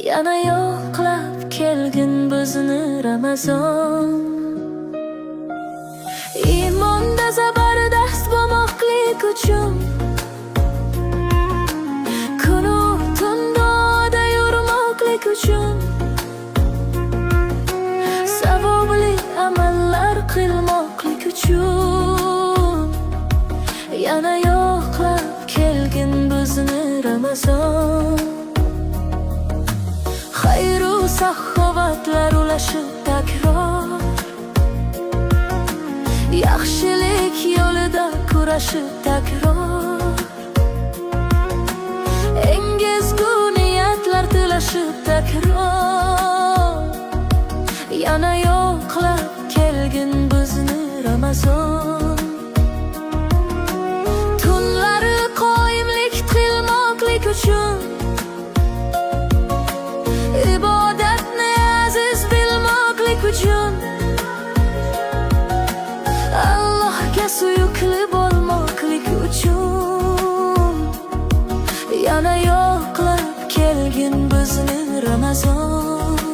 Yana yo'qlab kelgin bizni Ramazon. Iymonda zabardast bo'lmoqlik uchun kunu tun duoda yurmoqlik uchun savobli amallar qilmoqlik uchun yana yo'qlab kelgin bizni Ramazon. Xayru saxovatlar ulashib takror, yaxshilik yo'lida kurashib takror, engizgu niyatlar tilashib takror yana yo'qlab kelgin bizni Ramazon. Tunlari qoyimlik qilmoqlik uchun ibodatni aziz bilmoqlik uchun Allohga suyukli bo'lmoqlik uchun yana yo'qlab kelgin bizni Ramazon.